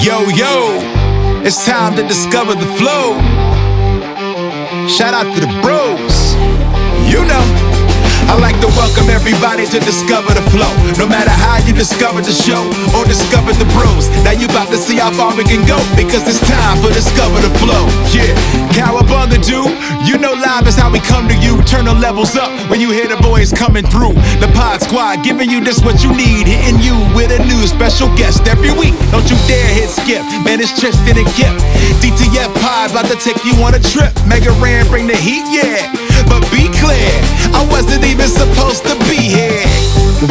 Yo, yo, it's time to discover the flow. Shout out to the bros. You know, I like to welcome everybody to discover the flow. No matter how you discover the show or discover the bros, now you about to see how far we can go, because it's time for discover the flow. Yeah, cowabunga do. You know live is how we come to you. Turn the levels up when you hear the boys coming through. The Pod Squad giving you just what you need, hitting you with a new special guest every week. Don't you dare hit skip, man, it's Tristan and Kip. DTF Pod about to take you on a trip. Mega Ran bring the heat, yeah. But be clear, I wasn't even supposed to be here.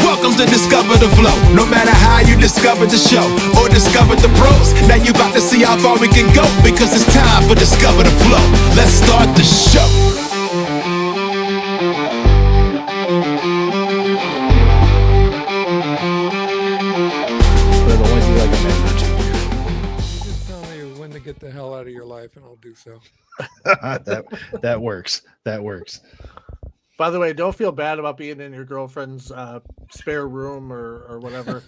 Welcome to Discover the Flow. No matter how you discovered the show or discovered the bros, now you about to see how far we can go, because it's time for Discover the Flow. Let's start the show. Just tell me when to get the hell out of your life and I'll do so. that works. That works. By the way, don't feel bad about being in your girlfriend's spare room or whatever.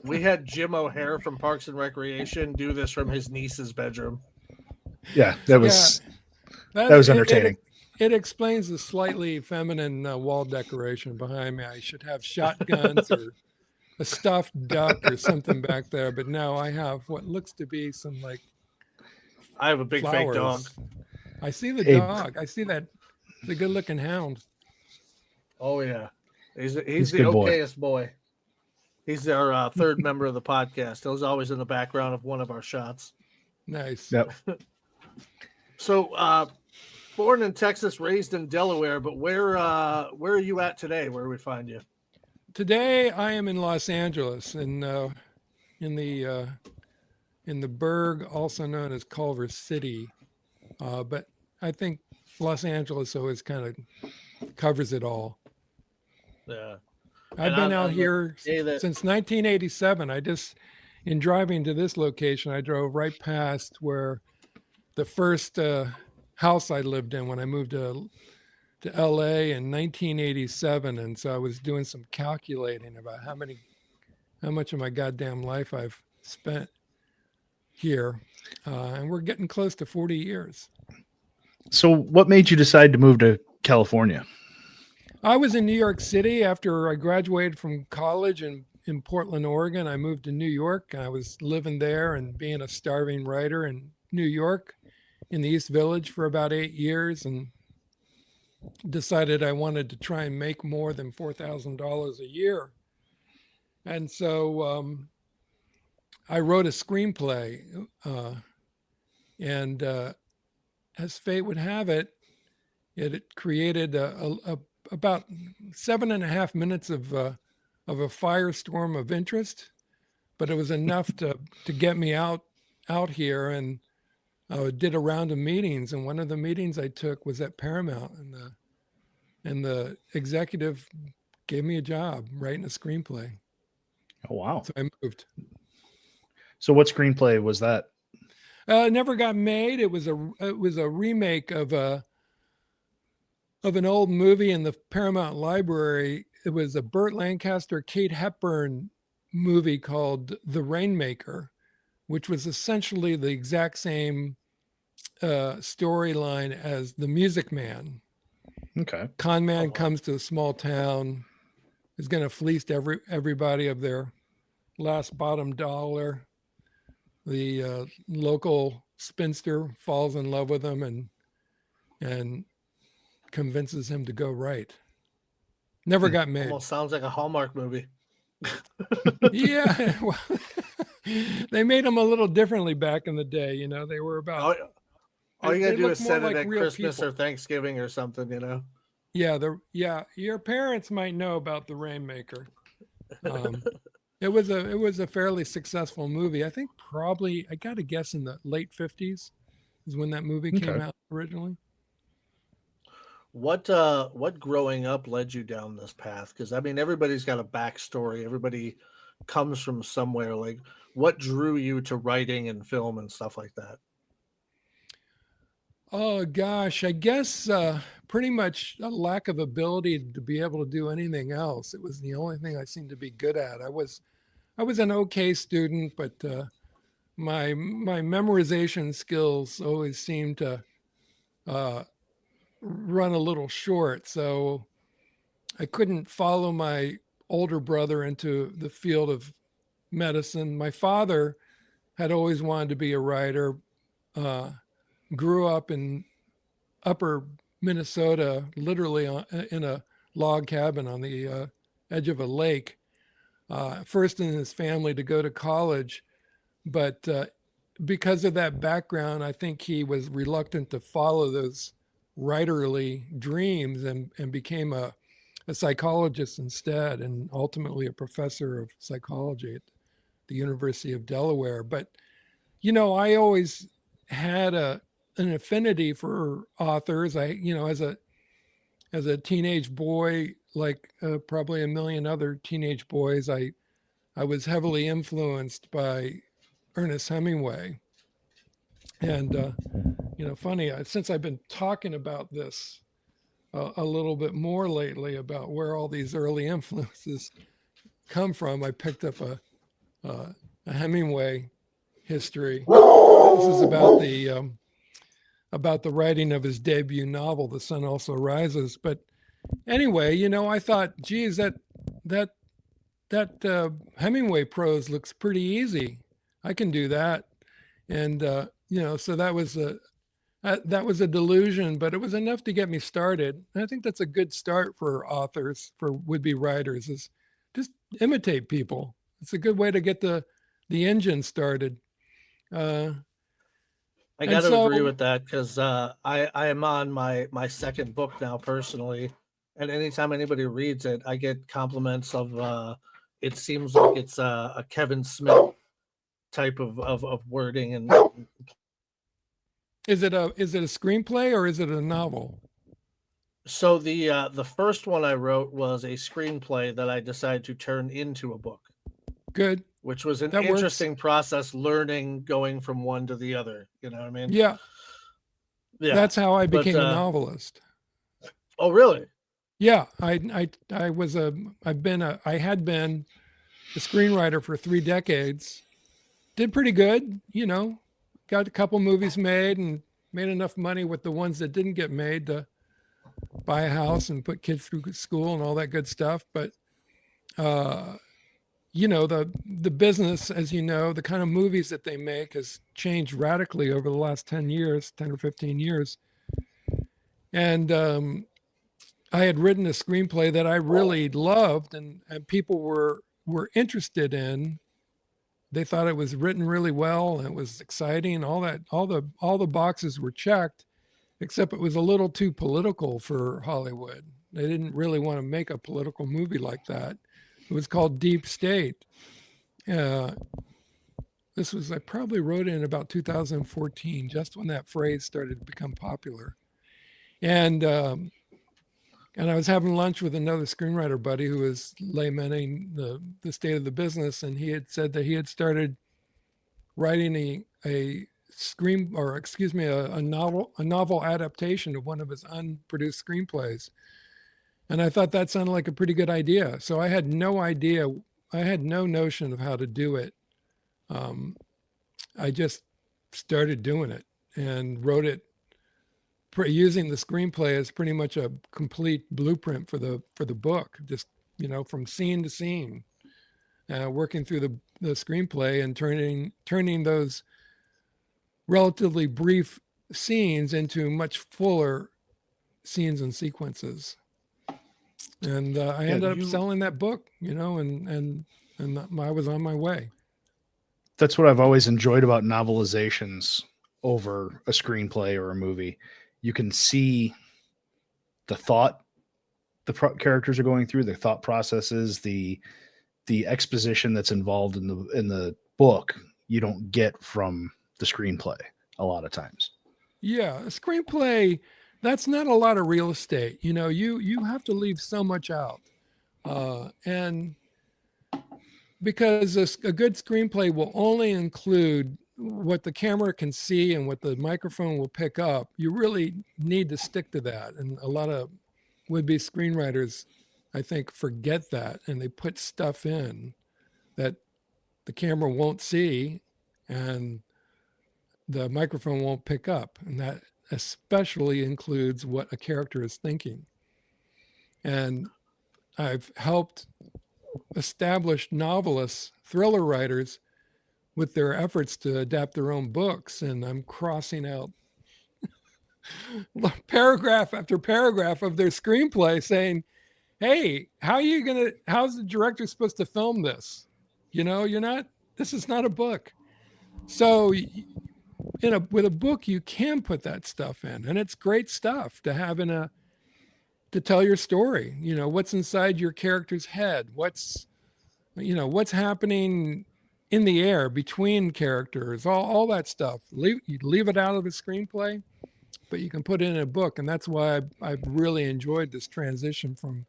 We had Jim O'Hare from Parks and Recreation do this from his niece's bedroom. Yeah, that was entertaining. It explains the slightly feminine wall decoration behind me. I should have shotguns or a stuffed duck or something back there, but no, I have what looks to be some like I have a big flowers. fake dog. I see the dog. I see that. The good-looking hound. Oh yeah, he's the okayest boy. He's our third member of the podcast. He was always in the background of one of our shots. Nice. Yep. So, born in Texas, raised in Delaware, but where are you at today? Where do we find you? Today, I am in Los Angeles, in the burg, also known as Culver City, but I think Los Angeles always kind of covers it all. Yeah, I've been out here since 1987. In driving to this location, I drove right past where the first house I lived in when I moved to LA in 1987, and so I was doing some calculating about how much of my goddamn life I've spent here, and we're getting close to 40 years. So what made you decide to move to California? I was in New York City after I graduated from college in Portland, Oregon. I moved to New York. I was living there and being a starving writer in New York in the East Village for about 8 years, and decided I wanted to try and make more than $4,000 a year. And so I wrote a screenplay, and as fate would have it, it created about 7.5 minutes of a firestorm of interest, but it was enough to get me out here, and I did a round of meetings. And one of the meetings I took was at Paramount, and the executive gave me a job writing a screenplay. Oh wow! So I moved. So what screenplay was that? It never got made. It was a remake of an old movie in the Paramount Library. It was a Burt Lancaster, Kate Hepburn movie called The Rainmaker, which was essentially the exact same storyline as The Music Man. Okay. Con man comes to a small town, is going to fleece everybody of their last bottom dollar. The local spinster falls in love with him and convinces him to go right. Never got made. Almost sounds like a Hallmark movie. Yeah, well, they made them a little differently back in the day. You know, they were about. All you gotta do is set it like at real Christmas people. or Thanksgiving or something. You know. Yeah, your parents might know about The Rainmaker. It was a fairly successful movie. I think probably, I got to guess, in the late 50s is when that movie came out originally. What growing up led you down this path? Because I mean, everybody's got a backstory. Everybody comes from somewhere. Like, what drew you to writing and film and stuff like that? Oh gosh, I guess pretty much a lack of ability to be able to do anything else. It was the only thing I seemed to be good at. I was an okay student, but my memorization skills always seem to run a little short. So I couldn't follow my older brother into the field of medicine. My father had always wanted to be a writer, grew up in upper Minnesota, literally in a log cabin on the edge of a lake, first in his family to go to college. But because of that background, I think he was reluctant to follow those writerly dreams and became a psychologist instead, and ultimately a professor of psychology at the University of Delaware. But, you know, I always had an affinity for authors. As a teenage boy, like probably a million other teenage boys, I was heavily influenced by Ernest Hemingway. And, funny, since I've been talking about this a little bit more lately about where all these early influences come from, I picked up a Hemingway history. This is about the writing of his debut novel, The Sun Also Rises. But anyway, I thought, geez, that Hemingway prose looks pretty easy. I can do that. And, so that was a delusion, but it was enough to get me started. And I think that's a good start for authors, for would-be writers, is just imitate people. It's a good way to get the engine started. I got to agree with that, because I am on my second book now personally, and anytime anybody reads it, I get compliments of it seems like it's a Kevin Smith type of wording. And is it a screenplay or is it a novel? So the first one I wrote was a screenplay that I decided to turn into a book. Good. Which was an interesting process, learning, going from one to the other. You know what I mean? Yeah. That's how I became a novelist. Oh, really? Yeah. I had been a screenwriter for 3 decades. Did pretty good, got a couple movies made and made enough money with the ones that didn't get made to buy a house and put kids through school and all that good stuff. But, the business, as you know, the kind of movies that they make has changed radically over the last 10 or 15 years. And I had written a screenplay that I really loved and people were interested in. They thought it was written really well and it was exciting. All the boxes were checked, except it was a little too political for Hollywood. They didn't really want to make a political movie like that. It was called Deep State. I probably wrote it in about 2014, just when that phrase started to become popular. And I was having lunch with another screenwriter buddy who was lamenting the state of the business, and he had said that he had started writing a novel adaptation of one of his unproduced screenplays. And I thought that sounded like a pretty good idea. So I had no idea. I had no notion of how to do it. I just started doing it and wrote it using the screenplay as pretty much a complete blueprint for the book, just, from scene to scene, working through the screenplay and turning those relatively brief scenes into much fuller scenes and sequences. And I ended up selling that book, and I was on my way. That's what I've always enjoyed about novelizations over a screenplay or a movie. You can see the thought the characters are going through, their thought processes, the exposition that's involved in the book. You don't get from the screenplay a lot of times. Yeah, a screenplay, that's not a lot of real estate. You have to leave so much out. And because a good screenplay will only include what the camera can see and what the microphone will pick up, you really need to stick to that. And a lot of would-be screenwriters, I think, forget that, and they put stuff in that the camera won't see and the microphone won't pick up. And that especially includes what a character is thinking. And I've helped established novelists, thriller writers, with their efforts to adapt their own books. And I'm crossing out paragraph after paragraph of their screenplay saying, hey, how's the director supposed to film this? This is not a book. So with a book, you can put that stuff in, and it's great stuff to have to tell your story. What's inside your character's head, what's happening in the air between characters, all that stuff. You leave it out of the screenplay, but you can put it in a book. And that's why I've really enjoyed this transition from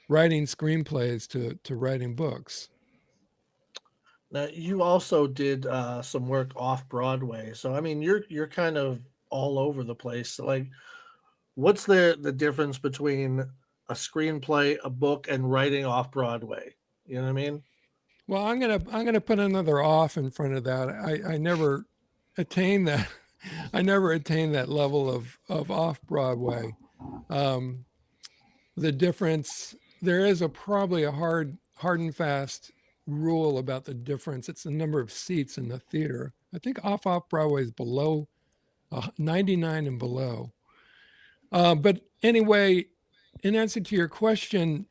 writing screenplays to writing books. Now, you also did some work off Broadway. So, I mean, you're kind of all over the place. Like, what's the difference between a screenplay, a book, and writing off Broadway? You know what I mean? Well, I'm gonna put another off in front of that. I never attained that. I never attained that level of off Broadway. The difference, there is probably a hard and fast rule about the difference. It's the number of seats in the theater. I think off Broadway is below 99 and below. But anyway, in answer to your question,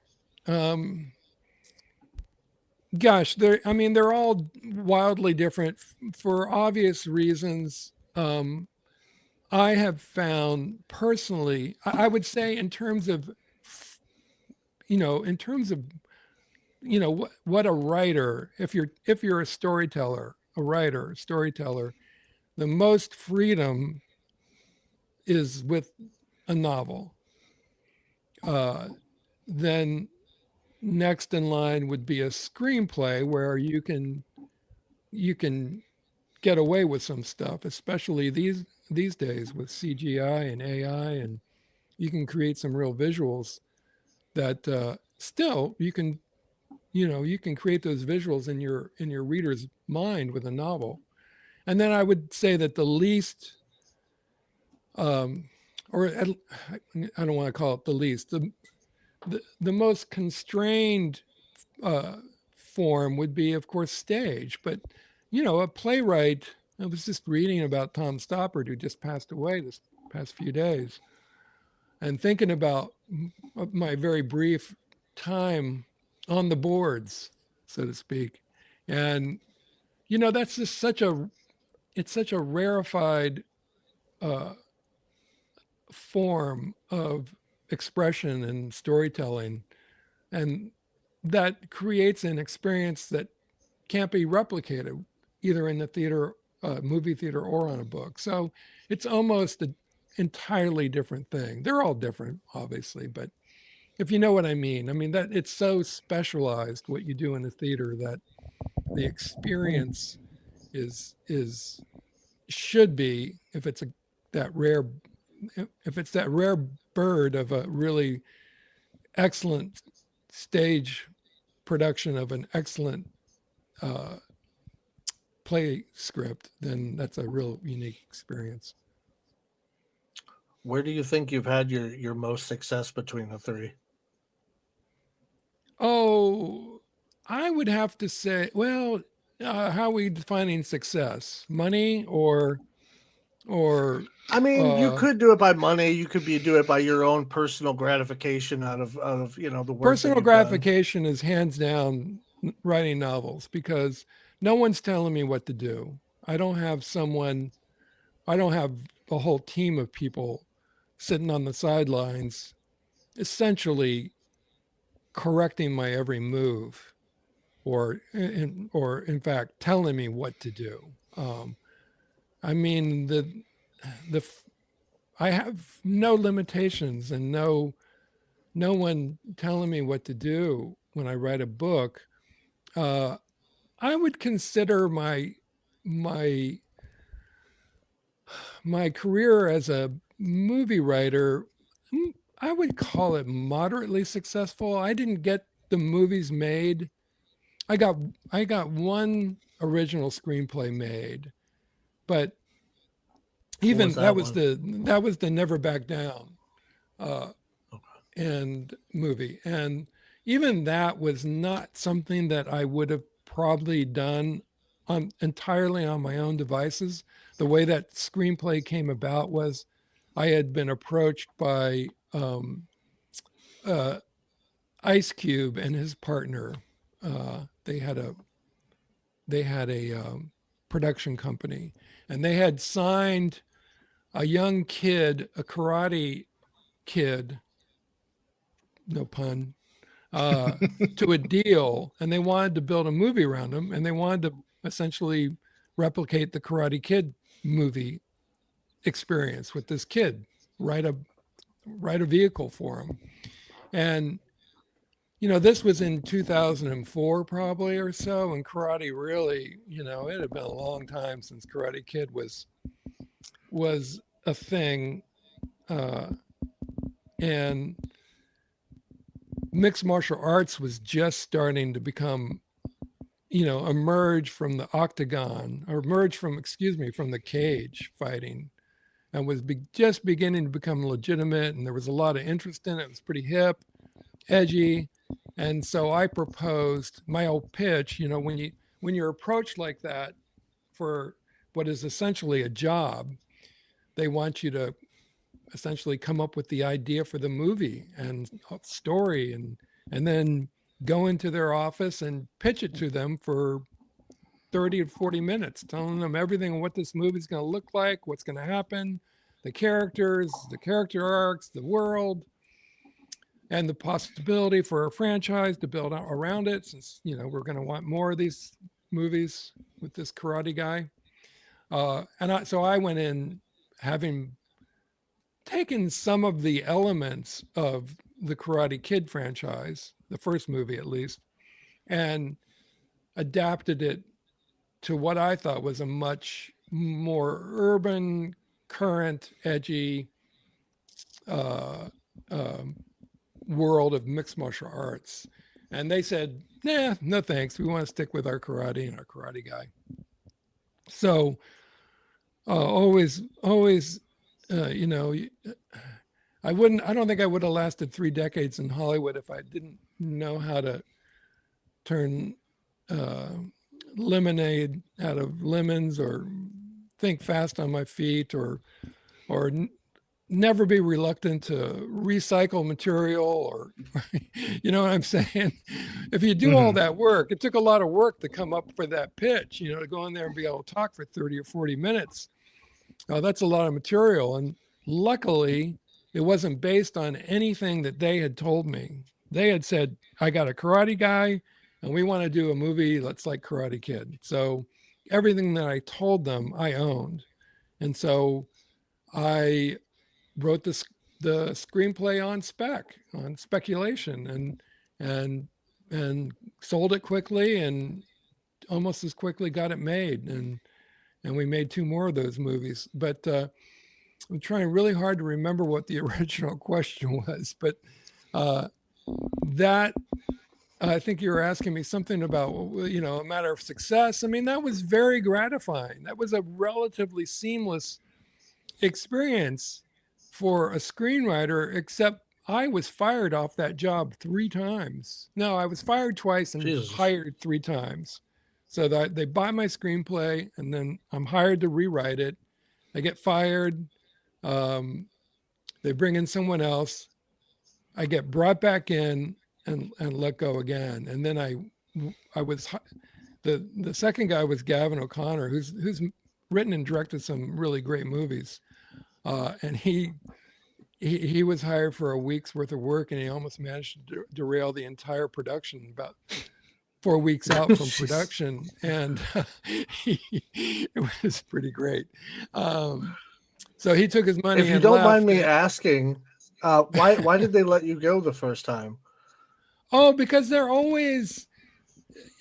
gosh, they're all wildly different for obvious reasons. I have found personally, I would say in terms of what a writer, if you're a storyteller, the most freedom is with a novel. Then next in line would be a screenplay where you can get away with some stuff, especially these days with CGI and AI, and you can create some real visuals that still you can create those visuals in your reader's mind with a novel. And then I would say that the least or I don't want to call it the least, the most constrained form would be, of course, stage. But a playwright, I was just reading about Tom Stoppard, who just passed away this past few days, and thinking about my very brief time on the boards, so to speak. And that's just such a rarefied form of expression and storytelling, and that creates an experience that can't be replicated either in the theater, movie theater, or on a book. So it's almost an entirely different thing. They're all different, obviously, but if you know what I mean that it's so specialized what you do in the theater that the experience should be, if it's that rare bird of a really excellent stage production of an excellent play script, then that's a real unique experience. Where do you think you've had your most success between the three? Oh, I would have to say, well, how are we defining success? Money or you could do it by money. You could do it by your own personal gratification out of the work. Personal gratification is hands down writing novels, because no one's telling me what to do. I don't have a whole team of people sitting on the sidelines essentially correcting my every move, or in fact telling me what to do. I have no limitations and no one telling me what to do when I write a book. I would consider my career as a movie writer, I would call it moderately successful. I didn't get the movies made I got one original screenplay made, but even that was the Never Back Down and movie, and even that was not something that I would have probably done entirely on my own devices. The way that screenplay came about was I had been approached by Ice Cube and his partner. They had a production company, and they had signed a young kid, a karate kid, no pun, to a deal, and they wanted to build a movie around him, and they wanted to essentially replicate the Karate Kid movie experience with this kid, write a vehicle for him. And this was in 2004 probably or so, and karate really, it had been a long time since Karate Kid was a thing, and mixed martial arts was just starting to become, emerge from the octagon, or emerge from the cage fighting, and was just beginning to become legitimate, and there was a lot of interest in it. It was pretty hip, edgy. And so I proposed my old pitch, when you're approached like that for what is essentially a job, they want you to essentially come up with the idea for the movie and story, and then go into their office and pitch it to them for 30 or 40 minutes, telling them everything, what this movie is going to look like, what's going to happen, the characters, the character arcs, the world, and the possibility for a franchise to build out around it, since we're going to want more of these movies with this karate guy. So I went in having taken some of the elements of the Karate Kid franchise, the first movie at least, and adapted it to what I thought was a much more urban, current, edgy world of mixed martial arts. And they said, nah, no thanks. We want to stick with our karate and our karate guy. So always, I don't think I would have lasted 3 decades in Hollywood if I didn't know how to turn lemonade out of lemons, or think fast on my feet, or never be reluctant to recycle material, or you know what I'm saying? If you do all that work, it took a lot of work to come up for that pitch, to go in there and be able to talk for 30 or 40 minutes. That's a lot of material. And luckily, it wasn't based on anything that they had told me. They had said, I got a karate guy and we want to do a movie that's like Karate Kid. So everything that I told them, I owned. And so I wrote the screenplay on speculation, and sold it quickly, and almost as quickly got it made. And we made 2 more of those movies. But I'm trying really hard to remember what the original question was. But that, I think you were asking me something about, a matter of success. I mean, that was very gratifying. That was a relatively seamless experience for a screenwriter, except I was fired off that job 3 times. No, I was fired twice and hired 3 times. So that they buy my screenplay, and then I'm hired to rewrite it. I get fired. They bring in someone else. I get brought back in and let go again. And then I was, the second guy was Gavin O'Connor, who's written and directed some really great movies. And he was hired for a week's worth of work, and he almost managed to derail the entire production about 4 weeks out from production. And it was pretty great. So he took his money. If you don't mind me asking, why did they let you go the first time? Oh, because they're always,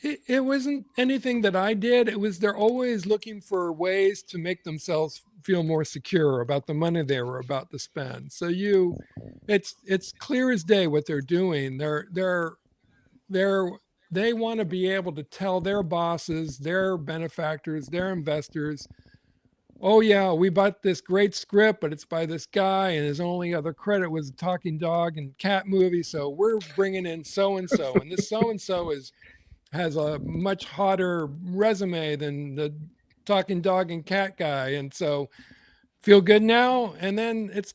it wasn't anything that I did. They're always looking for ways to make themselves feel more secure about the money they were about to spend. So it's clear as day what they're doing. They're they want to be able to tell their bosses, their benefactors, their investors, oh yeah, we bought this great script, but it's by this guy, and his only other credit was a talking dog and cat movie. So we're bringing in so and so, and this so and so has a much hotter resume than the talking dog and cat guy, and so feel good now. And then it's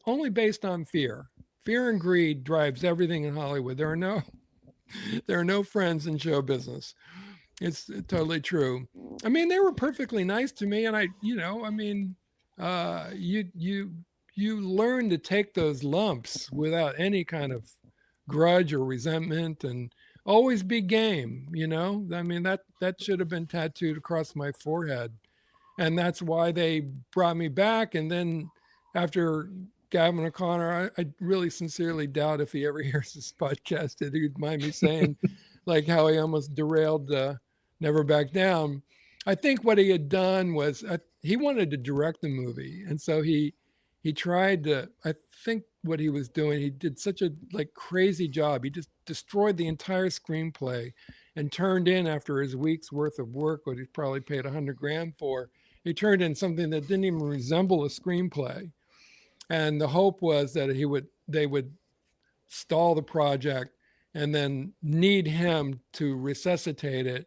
only based on fear. Fear and greed drives everything in Hollywood. There are no friends in show business. It's totally true. I mean, they were perfectly nice to me, and you learn to take those lumps without any kind of grudge or resentment, and always be game. I mean, that should have been tattooed across my forehead, and that's why they brought me back. And then after Gavin O'Connor, I really sincerely doubt if he ever hears this podcast that he'd mind me saying like how he almost derailed Never Back Down. I think what he had done was he wanted to direct the movie, and so he tried to. I think what he was doing, he did such a crazy job. He just destroyed the entire screenplay, and turned in, after his week's worth of work, what he probably paid $100,000 for. He turned in something that didn't even resemble a screenplay, and the hope was that they would stall the project and then need him to resuscitate it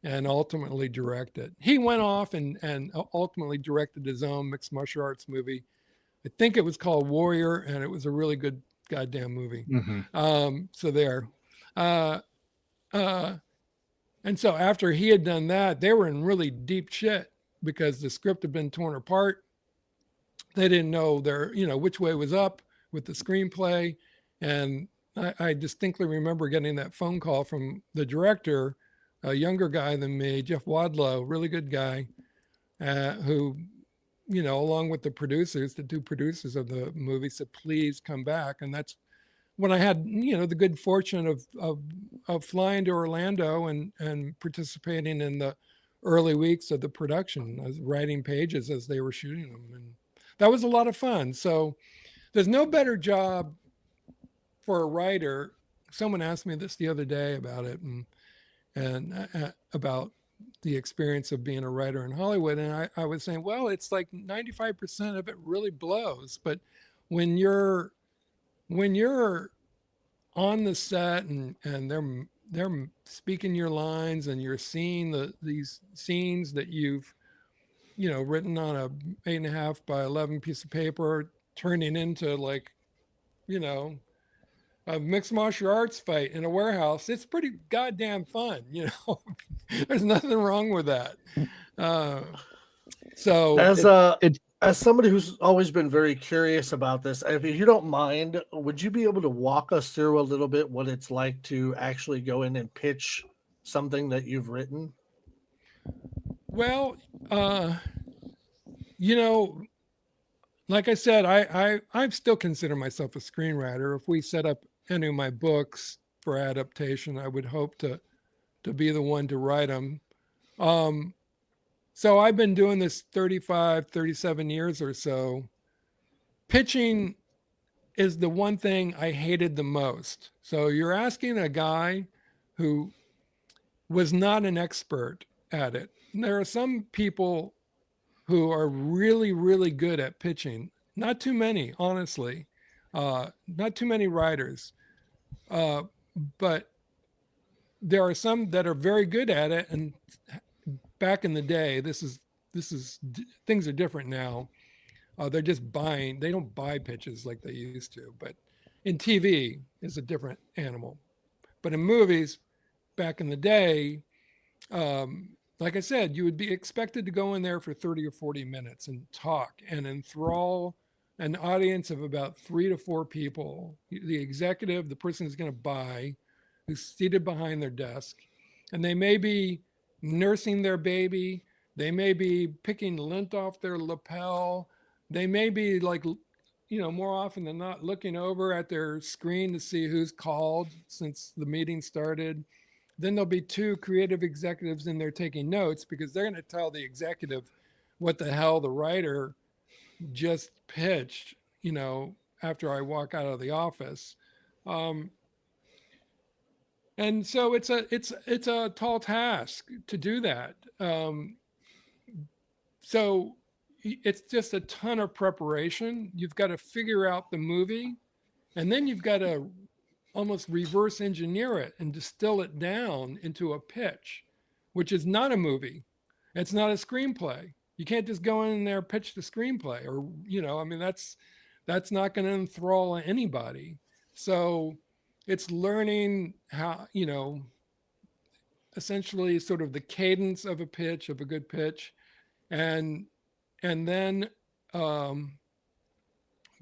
and ultimately direct it. He went off and ultimately directed his own mixed martial arts movie. I think it was called Warrior, and it was a really good goddamn movie. Mm-hmm. So there. And so after he had done that, they were in really deep shit because the script had been torn apart. They didn't know which way was up with the screenplay. And I distinctly remember getting that phone call from the director, a younger guy than me, Jeff Wadlow, really good guy, who, along with the two producers of the movie, said, please come back. And that's when I had, the good fortune of flying to Orlando and participating in the early weeks of the production. I was writing pages as they were shooting them. And that was a lot of fun. So there's no better job for a writer. Someone asked me this the other day about it, and about the experience of being a writer in Hollywood. And I was saying, well, it's like 95% of it really blows. But when you're on the set and they're speaking your lines, and you're seeing these scenes that you've written on a 8.5 by 11 piece of paper, turning into a mixed martial arts fight in a warehouse, it's pretty goddamn fun. There's nothing wrong with that. So as somebody who's always been very curious about this, if you don't mind, would you be able to walk us through a little bit what it's like to actually go in and pitch something that you've written? Well, like I said, I still consider myself a screenwriter. If we set up any of my books for adaptation, I would hope to be the one to write them. So I've been doing this 35, 37 years or so. Pitching is the one thing I hated the most. So you're asking a guy who was not an expert at it. There are some people who are really, really good at pitching. Not too many, honestly. Not too many writers. But there are some that are very good at it. And back in the day, things are different now. They're just buying. They don't buy pitches like they used to. But in TV, it's a different animal. But in movies, back in the day, like I said, you would be expected to go in there for 30 or 40 minutes and talk and enthrall an audience of about 3 to 4 people. The executive, the person who's going to buy, who's seated behind their desk, and they may be nursing their baby. They may be picking lint off their lapel. They may be more often than not, looking over at their screen to see who's called since the meeting started. Then there'll be 2 creative executives in there taking notes, because they're going to tell the executive what the hell the writer just pitched, after I walk out of the office. And so it's a tall task to do that. So it's just a ton of preparation. You've got to figure out the movie, and then you've got to almost reverse engineer it and distill it down into a pitch, which is not a movie. It's not a screenplay. You can't just go in there, pitch the screenplay, or, I mean, that's not going to enthrall anybody. So it's learning how, essentially sort of the cadence of a pitch, of a good pitch, and then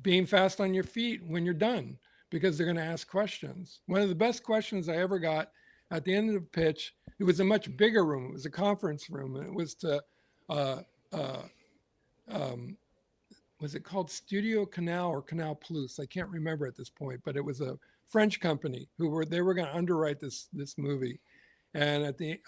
being fast on your feet when you're done, because they're going to ask questions. One of the best questions I ever got at the end of the pitch, it was a much bigger room. It was a conference room, and it was to, was it called Studio Canal or Canal Plus? I can't remember at this point, but it was a French company they were going to underwrite this movie, and at the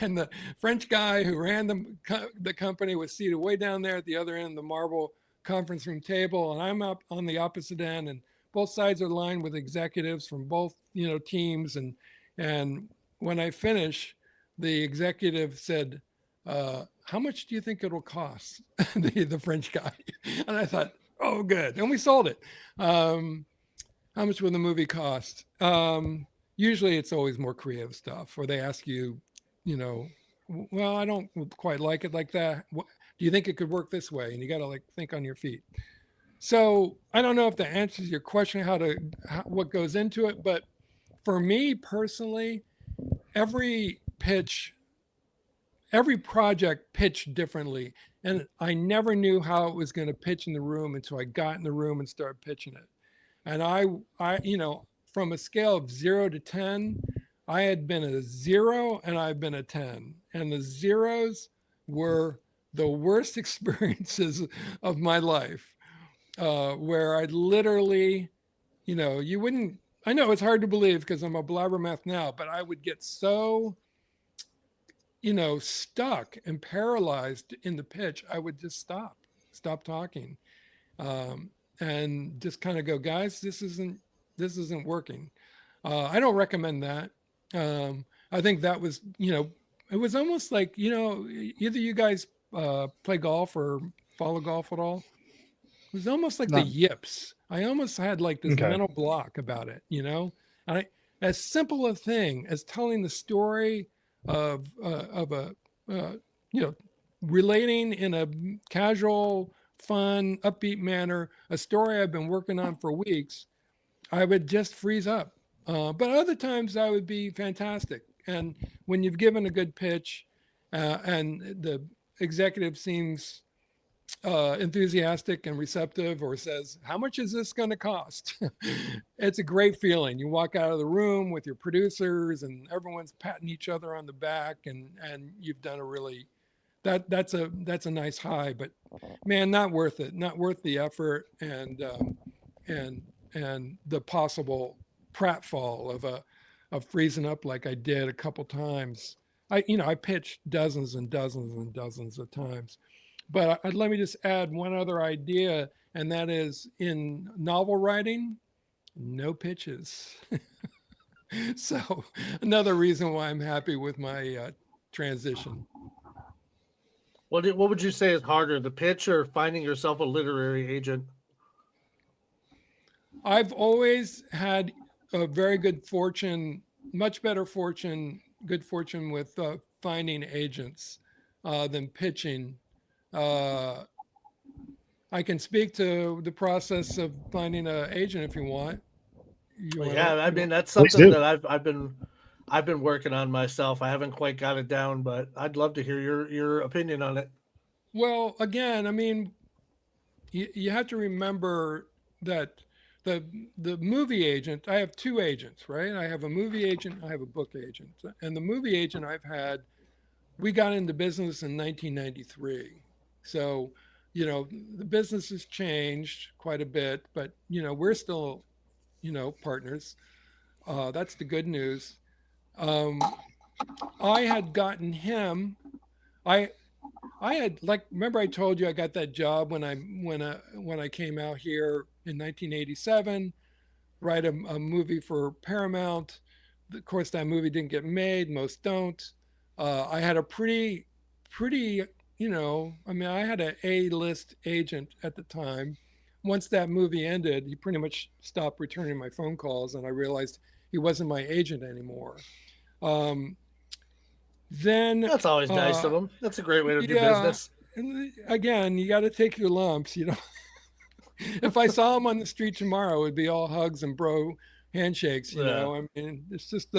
and the French guy who ran the company was seated way down there at the other end of the marble conference room table, and I'm up on the opposite end, and both sides are lined with executives from both teams, and when I finish, the executive said, how much do you think it'll cost? the French guy. And I thought, oh, good. And we sold it. How much will the movie cost? Usually it's always more creative stuff, or they ask you, well, I don't quite like it like that. Do you think it could work this way? And you got to think on your feet. So I don't know if that answers your question, what goes into it. But for me personally, every project pitched differently. And I never knew how it was going to pitch in the room until I got in the room and started pitching it. And I from a scale of 0 to 10, I had been a 0 and I've been a 10. And the zeros were the worst experiences of my life, where I literally, you wouldn't, I know it's hard to believe because I'm a blabbermouth now, but I would get so, stuck and paralyzed in the pitch. I would just stop talking, and just kind of go, guys, this isn't working. I don't recommend that. I think that was, it was almost like, either you guys play golf or follow golf at all. It was almost like the yips. I almost had this mental block about it, and as simple a thing as telling the story of a, relating in a casual, fun, upbeat manner, a story I've been working on for weeks, I would just freeze up. But other times I would be fantastic. And when you've given a good pitch, and the executive seems enthusiastic and receptive, or says, how much is this going to cost? It's a great feeling. You walk out of the room with your producers and everyone's patting each other on the back, and you've done a really, that's a nice high, but man, not worth it. Not worth the effort and the possible pratfall of freezing up like I did a couple times. I pitched dozens and dozens and dozens of times. But let me just add one other idea, and that is, in novel writing, no pitches. So another reason why I'm happy with my transition. What would you say is harder, the pitch or finding yourself a literary agent? I've always had a very good fortune, much better fortune, good fortune with finding agents than pitching. I can speak to the process of finding an agent if you want. I mean, that's something that I've been working on myself. I haven't quite got it down, but I'd love to hear your opinion on it. Well, again, I mean, you have to remember that the movie agent, I have two agents, right? I have a movie agent, I have a book agent. And the movie agent I've had, we got into business in 1993. So, the business has changed quite a bit, but, we're still, partners. That's the good news. I had gotten him, I had, remember I told you I got that job when I came out here in 1987, write a movie for Paramount. of course, that movie didn't get made. Most don't. I had a pretty, I mean, I had an A-list agent at the time. Once that movie ended, he pretty much stopped returning my phone calls, and I realized he wasn't my agent anymore. Then That's always nice of them. That's a great way to do yeah, business. and again, you got to take your lumps. If I saw him on the street tomorrow, it would be all hugs and bro handshakes. I mean, it's just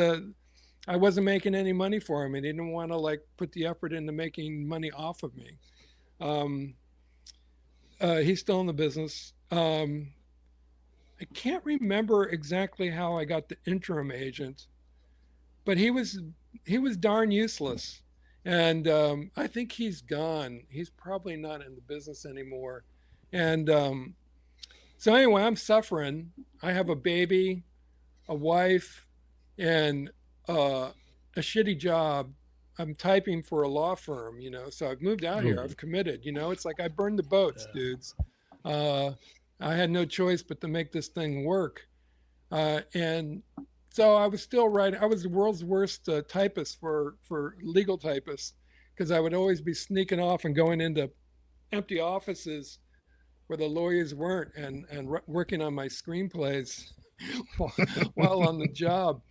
I wasn't making any money for him. He didn't want to like put the effort into making money off of me. He's still in the business. I can't remember exactly how I got the interim agent, but he was darn useless, and I think he's gone. He's probably not in the business anymore, and so anyway, I'm suffering. I have a baby, a wife, and a shitty job. I'm typing for a law firm, so I've moved out here. I've committed, it's like I burned the boats, dudes. I had no choice but to make this thing work. And so I was still writing. I was the world's worst typist for legal typists, because I would always be sneaking off and going into empty offices where the lawyers weren't, and working on my screenplays while on the job.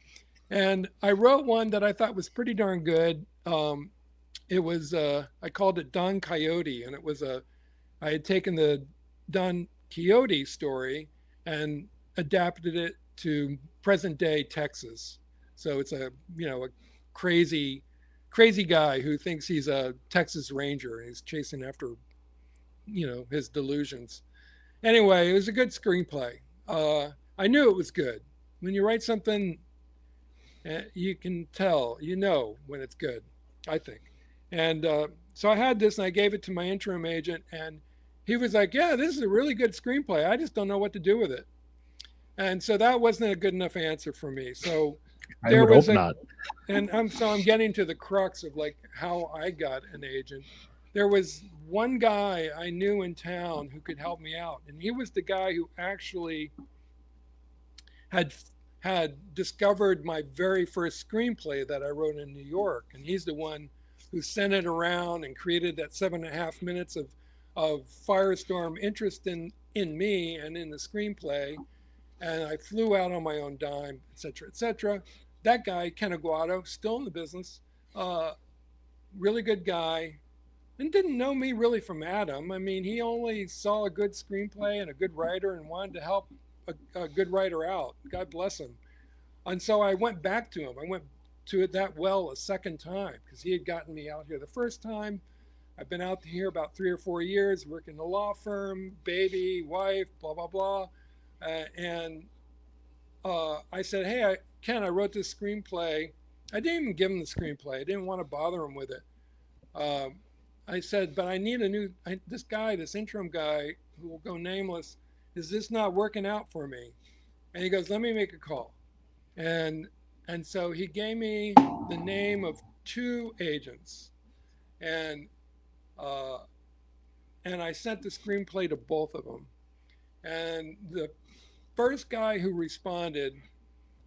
And I wrote one that I thought was pretty darn good. It was I called it Don Quixote, and it was I had taken the Don Quixote story and adapted it to present day Texas. So it's a crazy guy who thinks he's a Texas Ranger, and he's chasing after his delusions. Anyway, it was a good screenplay. I knew it was good. When you write something, you can tell, when it's good, I think. And so I had this, and I gave it to my interim agent, and he was like, yeah, this is a really good screenplay. I just don't know what to do with it. And so that wasn't a good enough answer for me. So I would hope not. And I'm getting to the crux of like how I got an agent. There was one guy I knew in town who could help me out, and he was the guy who actually had discovered my very first screenplay that I wrote in New York, and he's the one who sent it around and created that 7.5 minutes of firestorm interest in me and in the screenplay. And I flew out on my own dime, et cetera, et cetera. That guy, Ken Aguado, still in the business, really good guy, and didn't know me really from Adam. I mean, he only saw a good screenplay and a good writer and wanted to help a good writer out. God bless him. And so I went back to him. I went to it that well a second time, because he had gotten me out here the first time. I've been out here about 3 or 4 years, working in a law firm, baby, wife, blah, blah, blah. And I said, hey, Ken, I wrote this screenplay. I didn't even give him the screenplay. I didn't want to bother him with it. I said, but I need this interim guy who will go nameless, is this not working out for me? And he goes, let me make a call. And so he gave me the name of 2 agents. And I sent the screenplay to both of them. And the first guy who responded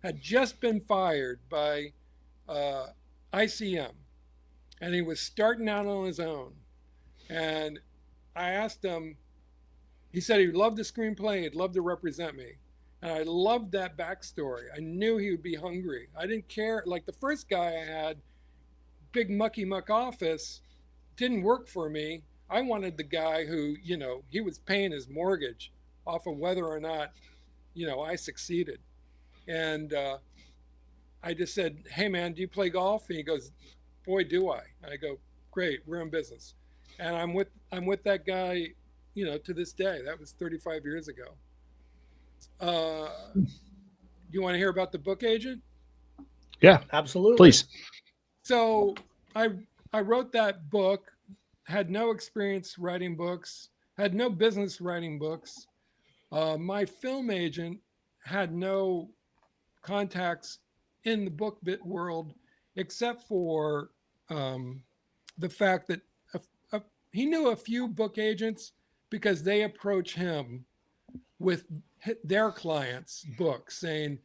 had just been fired by ICM, and he was starting out on his own. And I asked him, he said he'd love the screenplay, he'd love to represent me. And I loved that backstory. I knew he would be hungry. I didn't care. Like the first guy I had, big mucky muck office, didn't work for me. I wanted the guy who, he was paying his mortgage off of whether or not, I succeeded. And I just said, hey man, do you play golf? And he goes, boy, do I. And I go, great, we're in business. And I'm with that guy, to this day. That was 35 years ago. You want to hear about the book agent? Yeah, absolutely. Please. So I wrote that book, had no experience writing books, had no business writing books. My film agent had no contacts in the book bit world, except for the fact that he knew a few book agents because they approach him with their clients' books saying,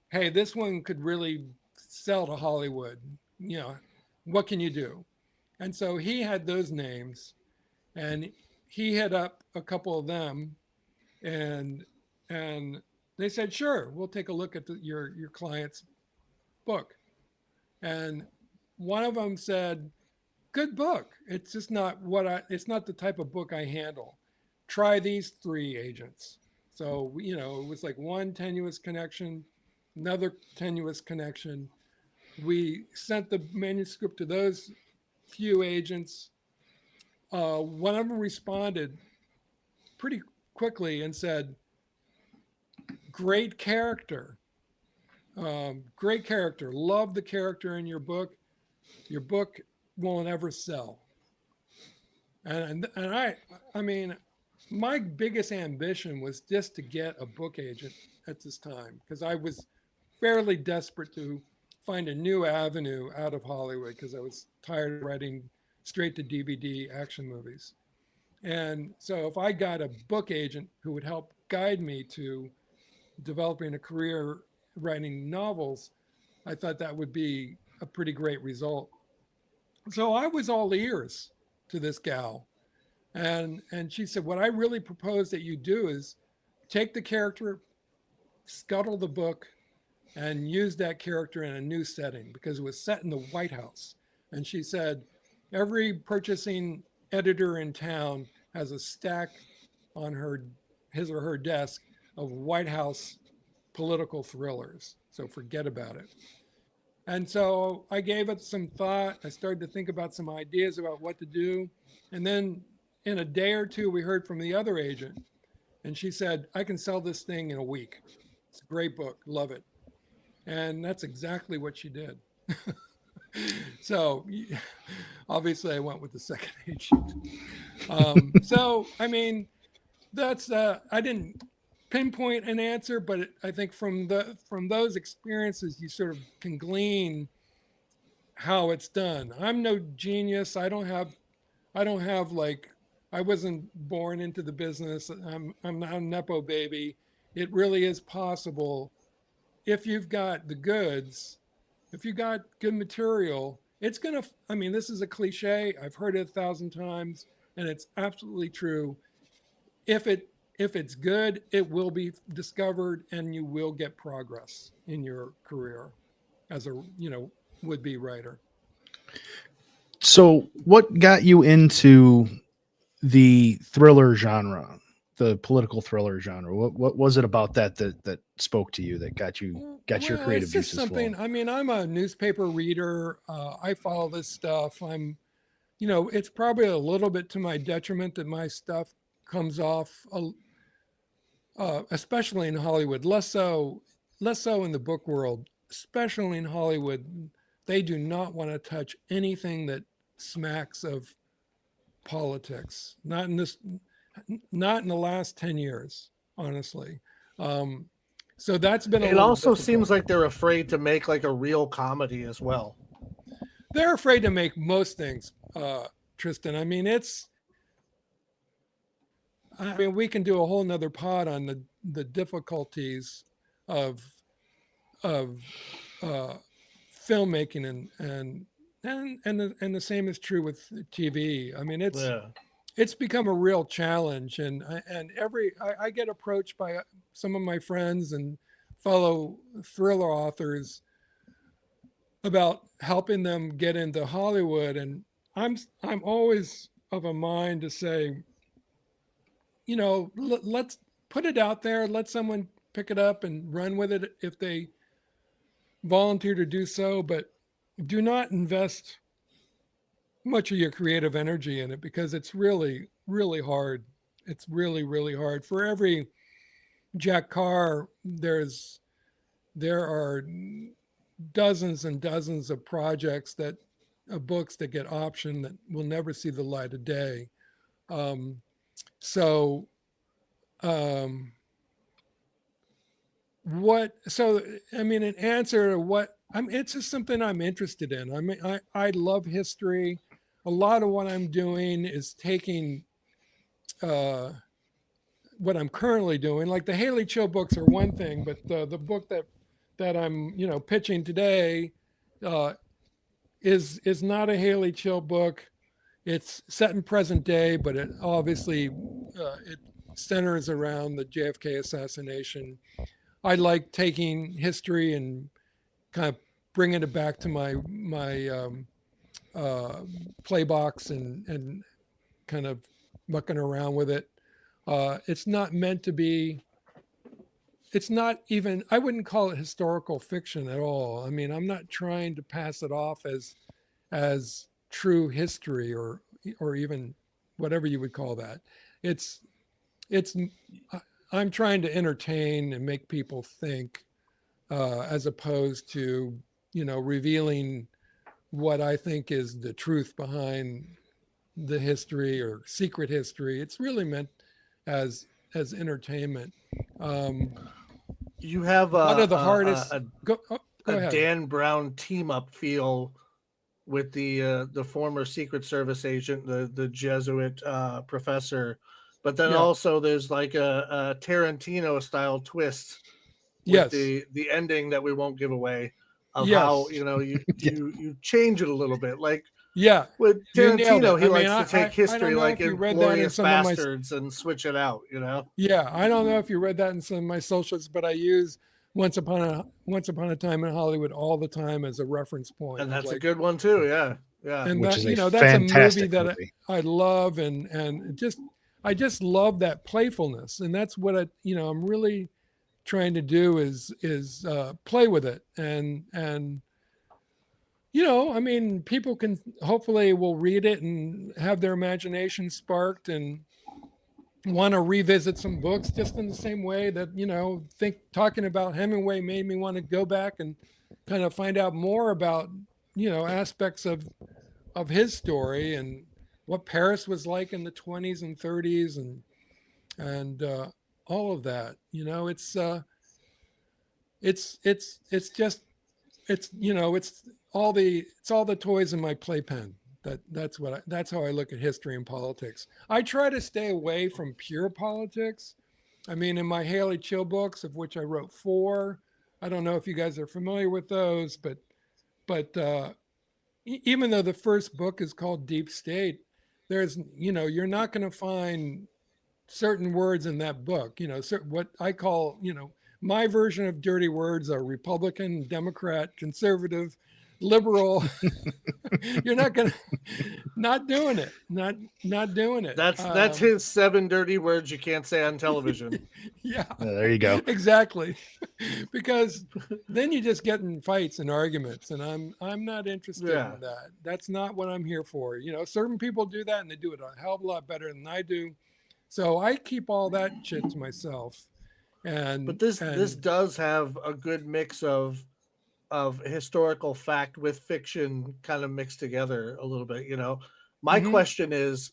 hey, this one could really sell to Hollywood? You know, what can you do? And so he had those names, and he hit up a couple of them, and they said, sure, we'll take a look at your client's book. And one of them said, good book. It's just not it's not the type of book I handle. Try these 3 agents. So, you know, it was like one tenuous connection, another tenuous connection. We sent the manuscript to those few agents. One of them responded pretty quickly and said, great character. Great character. Love the character in your book. Your book won't ever sell. And I mean, my biggest ambition was just to get a book agent at this time, because I was fairly desperate to find a new avenue out of Hollywood, because I was tired of writing straight to DVD action movies. And so if I got a book agent who would help guide me to developing a career writing novels, I thought that would be a pretty great result. So I was all ears to this gal. And she said, what I really propose that you do is take the character, scuttle the book, and use that character in a new setting, because it was set in the White House. And she said, every purchasing editor in town has a stack on his or her desk of White House political thrillers. So forget about it. And so I gave it some thought. I started to think about some ideas about what to do. And then in a day or two, we heard from the other agent. And she said, I can sell this thing in a week. It's a great book. Love it. And that's exactly what she did. So obviously I went with the second agent. So, I mean, that's, I didn't pinpoint an answer, but I think from those experiences, you sort of can glean how it's done. I'm no genius. I don't have like, I wasn't born into the business. I'm not a Nepo baby. It really is possible if you've got the goods, if you got good material, it's going to, I mean, this is a cliche. I've heard it 1,000 times, and it's absolutely true. If it's good, it will be discovered, and you will get progress in your career as a, would-be writer. So what got you into the thriller genre, the political thriller genre? What was it about that spoke to you, that got your creative it's just juices something flowing? I mean, I'm a newspaper reader. I follow this stuff. I'm, it's probably a little bit to my detriment that my stuff comes off, especially in Hollywood, less so in the book world, especially in Hollywood. They do not want to touch anything that smacks of politics. Not in the last 10 years, honestly. So that's been it also seems like they're afraid to make like a real comedy as well. They're afraid to make most things, Tristan. I mean, we can do a whole nother pod on the difficulties of filmmaking, and the same is true with TV. I mean, it's become a real challenge, and I get approached by some of my friends and fellow thriller authors about helping them get into Hollywood, and I'm always of a mind to say, let's put it out there, let someone pick it up and run with it if they volunteer to do so, but do not invest much of your creative energy in it, because it's really, really hard. It's really, really hard. For every Jack Carr, there are dozens and dozens of projects books that get optioned that will never see the light of day. In answer to what it's just something I'm interested in. I mean, I love history. A lot of what I'm doing is taking what I'm currently doing. Like the Hayley Chill books are one thing, but the book that I'm pitching today uh, is not a Hayley Chill book. It's set in present day, but it obviously it centers around the JFK assassination. I like taking history and kind of bringing it back to my play box and kind of mucking around with it. It's not meant to be. It's not even. I wouldn't call it historical fiction at all. I mean, I'm not trying to pass it off as true history or even whatever you would call that. It's I'm trying to entertain and make people think, as opposed to revealing what I think is the truth behind the history or secret history. It's really meant as entertainment. You have One of the hardest. Go a ahead. Dan Brown team up feel with the former Secret Service agent, the Jesuit professor, but then also there's like a Tarantino style twist with the ending that we won't give away of how you change it a little bit. Like with Tarantino, he likes to take history like Inglourious Bastards and switch it out. Yeah, I don't know if you read that in some of my socials, but I use Once Upon a Time in Hollywood all the time as a reference point. And that's a good one too. Yeah. And which that, is a that's a movie fantastic that movie. I love, and I just love that playfulness, and that's what I'm really trying to do is play with it, and I mean, people can hopefully will read it and have their imagination sparked and want to revisit some books, just in the same way that talking about Hemingway made me want to go back and kind of find out more about aspects of his story and what Paris was like in the 20s and 30s and all of that. It's all the toys in my playpen. That's how I look at history and politics. I try to stay away from pure politics. I mean, in my Hayley Chill books, of which I wrote 4, I don't know if you guys are familiar with those, but even though the first book is called Deep State, there's you're not going to find certain words in that book. What I call my version of dirty words are Republican, Democrat, conservative, liberal. You're not doing it. Not doing it. That's his 7 dirty words you can't say on television. Yeah, there you go. Exactly. Because then you just get in fights and arguments, and I'm not interested in that. That's not what I'm here for. Certain people do that, and they do it a hell of a lot better than I do. So I keep all that shit to myself. But this does have a good mix of historical fact with fiction kind of mixed together a little bit. My question is,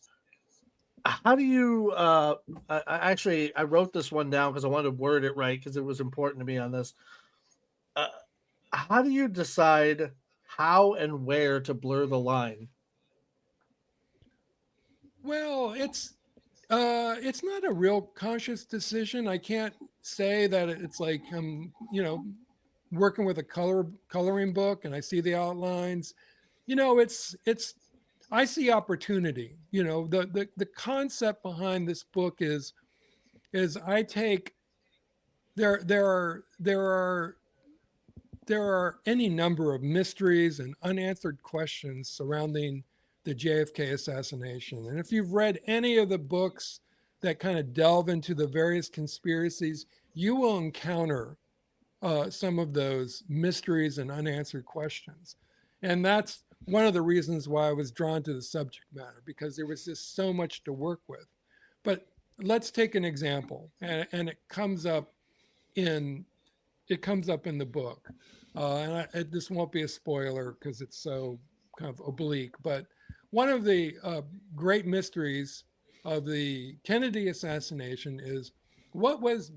how do you I wrote this one down because I wanted to word it right because it was important to me on this. How do you decide how and where to blur the line? Well, it's not a real conscious decision. I can't say that it's like I'm working with a coloring book and I see the outlines. It's I see opportunity. The concept behind this book is I take there are any number of mysteries and unanswered questions surrounding the JFK assassination. And if you've read any of the books that kind of delve into the various conspiracies, you will encounter some of those mysteries and unanswered questions. And that's one of the reasons why I was drawn to the subject matter, because there was just so much to work with. But let's take an example, and it comes up in the book. This won't be a spoiler because it's so kind of oblique, but one of the great mysteries of the Kennedy assassination is what was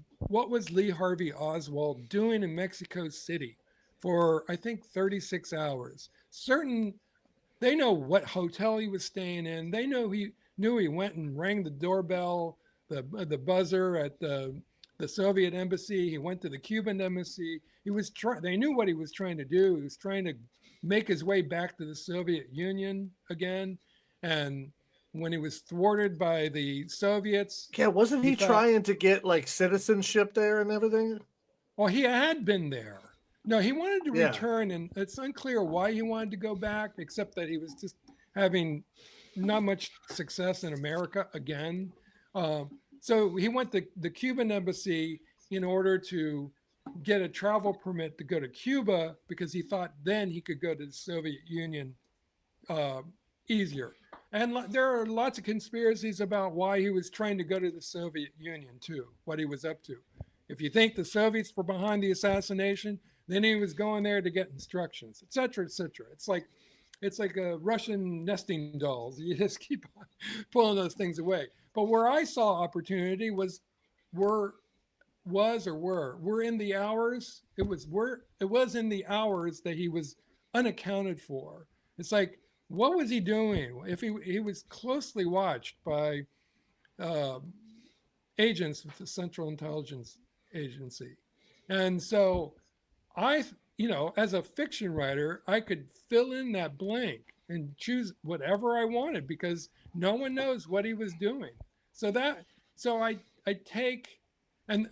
Lee Harvey Oswald doing in Mexico City for, I think, 36 hours? They know what hotel he was staying in. They knew he went and rang the doorbell, the buzzer at the Soviet embassy. He went to the Cuban embassy. They knew what he was trying to do. He was trying to make his way back to the Soviet Union again. And when he was thwarted by the Soviets, Yeah, wasn't he thought, trying to get like citizenship there and everything? well, he had been there. No, he wanted to Yeah. return, and it's unclear why he wanted to go back, except that he was just having not much success in America again. So he went to the Cuban embassy in order to get a travel permit to go to Cuba, because he thought then he could go to the Soviet Union easier. And there are lots of conspiracies about why he was trying to go to the Soviet Union too, what he was up to. If you think the Soviets were behind the assassination, then he was going there to get instructions, et cetera, et cetera. It's like a Russian nesting dolls. You just keep on pulling those things away. But where I saw opportunity were in the hours. It was in the hours that he was unaccounted for. It's like, what was he doing? If he was closely watched by agents with the Central Intelligence Agency. And so as a fiction writer, I could fill in that blank and choose whatever I wanted, because no one knows what he was doing. So I take, and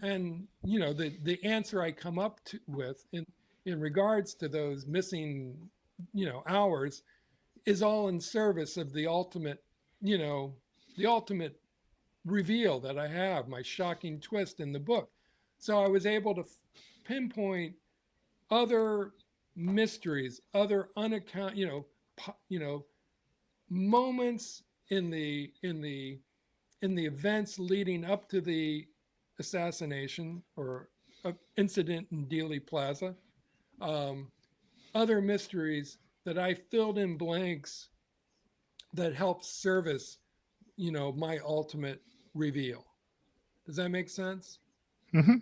the answer I come up with in regards to those missing, hours is all in service of the ultimate reveal that I have, my shocking twist in the book. So I was able to pinpoint other mysteries, other moments in the events leading up to the assassination or incident in Dealey Plaza. Other mysteries that I filled in blanks that helped service, my ultimate reveal. Does that make sense? Mm-hmm.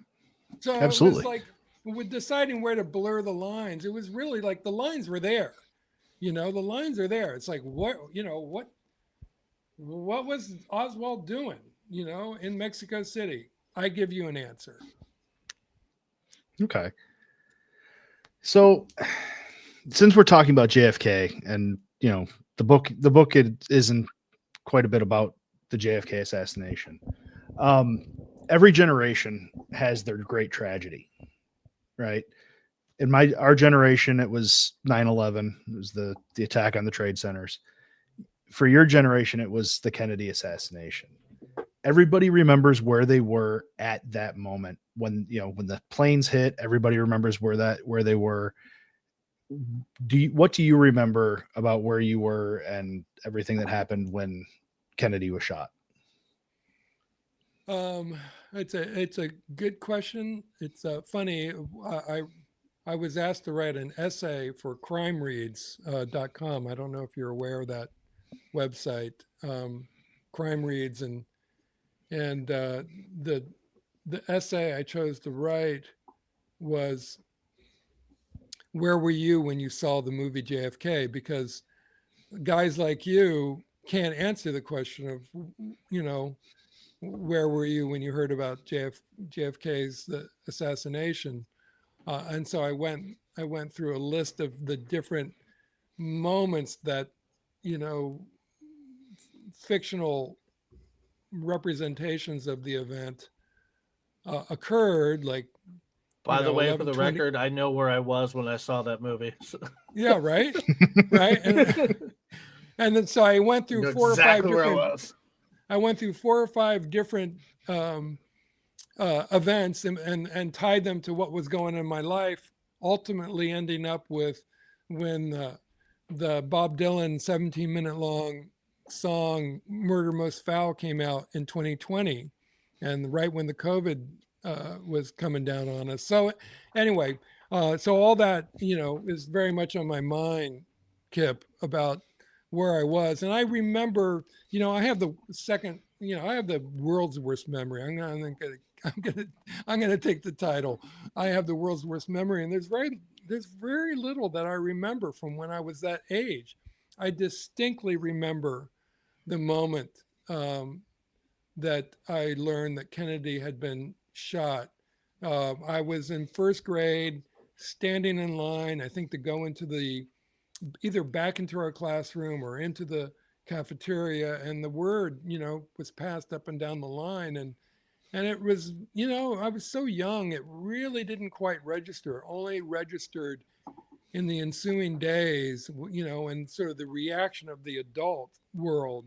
So Absolutely. It was like, with deciding where to blur the lines, it was really like the lines were there. The lines are there. It's like, what was Oswald doing, in Mexico City? I give you an answer. Okay. So since we're talking about JFK, and the book isn't quite a bit about the JFK assassination. Every generation has their great tragedy, right? In our generation, it was 9/11. It was the attack on the trade centers. For your generation, it was the Kennedy assassination. Everybody remembers where they were at that moment when the planes hit. Everybody remembers where they were. What do you remember about where you were and everything that happened when Kennedy was shot? It's a good question. It's funny. I was asked to write an essay for crimereads.com. I don't know if you're aware of that website, Crime Reads, and the essay I chose to write was, where were you when you saw the movie JFK? Because guys like you can't answer the question of, where were you when you heard about JFK's assassination? And so I went through a list of the different moments that, fictional representations of the event occurred. Like, by the way, for the record, I know where I was when I saw that movie. So. Yeah, right, right. And then so I went through four or five different. I went through 4 or 5 different events and tied them to what was going on in my life, ultimately ending up with when the Bob Dylan 17-minute long song Murder Most Foul came out in 2020, and right when the COVID was coming down on us. So anyway, so all that, is very much on my mind, Kip, about where I was. And I remember, I have the second, I have the world's worst memory. I'm gonna take the title. I have the world's worst memory, and there's very little that I remember from when I was that age. I distinctly remember the moment that I learned that Kennedy had been shot. I was in first grade, standing in line, I think, to go into the either back into our classroom or into the cafeteria, and the word, was passed up and down the line. And it was, I was so young, it really didn't quite register. Only registered in the ensuing days, and sort of the reaction of the adult world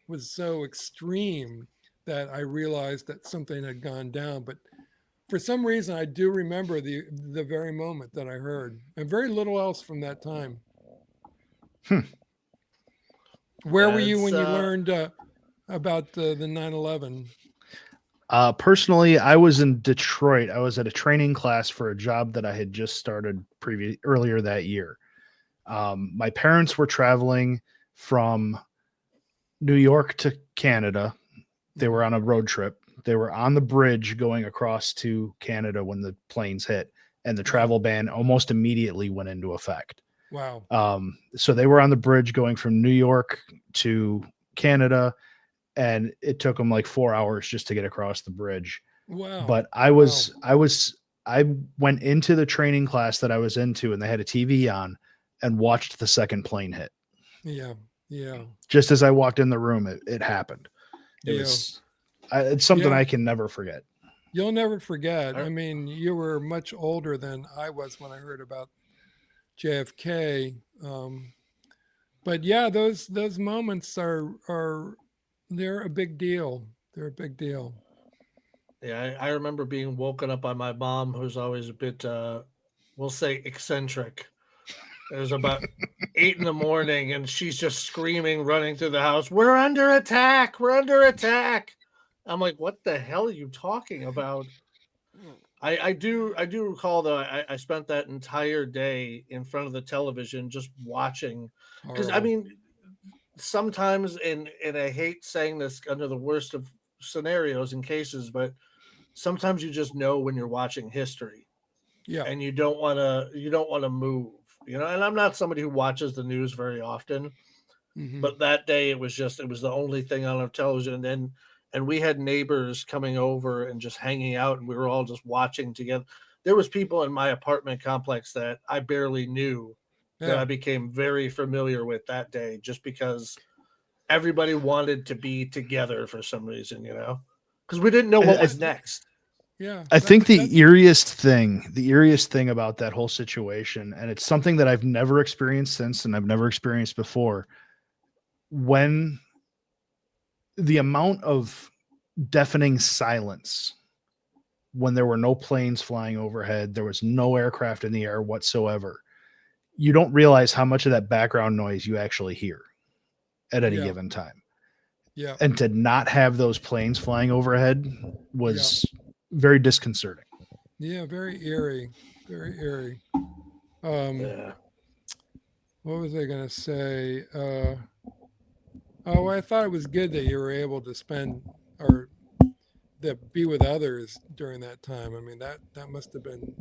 was so extreme that I realized that something had gone down. But for some reason, I do remember the very moment that I heard, and very little else from that time. Where were you when you learned about the 9/11? Personally, I was in Detroit. I was at a training class for a job that I had just started earlier that year. My parents were traveling from New York to Canada. They were on a road trip. They were on the bridge going across to Canada when the planes hit, and the travel ban almost immediately went into effect. Wow. So they were on the bridge going from New York to Canada, and it took them like 4 hours just to get across the bridge. Wow. But I went into the training class that I was into, and they had a TV on, and watched the second plane hit. Yeah. Just as I walked in the room, it happened. It's something I can never forget. You'll never forget. I mean, you were much older than I was when I heard about JFK. But yeah, those moments they're a big deal. They're a big deal. Yeah, I remember being woken up by my mom, who's always a bit, we'll say, eccentric. It was about 8 a.m, and she's just screaming, running through the house, "We're under attack! We're under attack!" I'm like, "What the hell are you talking about?" I do recall, though, I spent that entire day in front of the television just watching, because I mean, sometimes, and I hate saying this under the worst of scenarios and cases, but sometimes you just know when you're watching history, and you don't want to move, and I'm not somebody who watches the news very often, but that day it was the only thing on our television. And we had neighbors coming over and just hanging out, and we were all just watching together. There was people in my apartment complex that I barely knew, that I became very familiar with that day, just because everybody wanted to be together for some reason, because we didn't know what was next. Yeah. I think the eeriest thing about that whole situation, and it's something that I've never experienced since, and I've never experienced before, when the amount of deafening silence, when there were no planes flying overhead, there was no aircraft in the air whatsoever, you don't realize how much of that background noise you actually hear at any given time. Yeah. And to not have those planes flying overhead was very disconcerting. Yeah, very eerie. Very eerie. What was I going to say? I thought it was good that you were able to spend or that be with others during that time. I mean, that must have been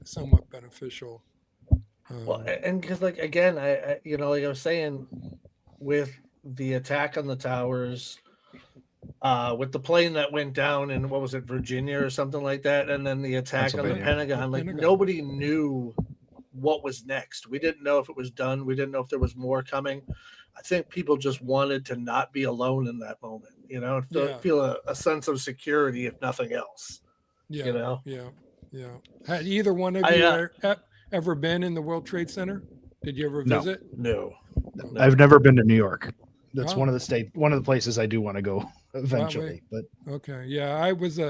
somewhat beneficial. Well, and because, like, again, I like I was saying, with the attack on the towers, with the plane that went down in, what was it, Virginia or something like that, and then the attack on the Pentagon, nobody knew what was next. We didn't know if it was done. We didn't know if there was more coming. I think people just wanted to not be alone in that moment, and feel a sense of security, if nothing else. Yeah. Had either one of you ever been in the World Trade Center? Did you ever visit? No. I've never been to New York. That's one of the places I do want to go eventually. But okay, yeah, I was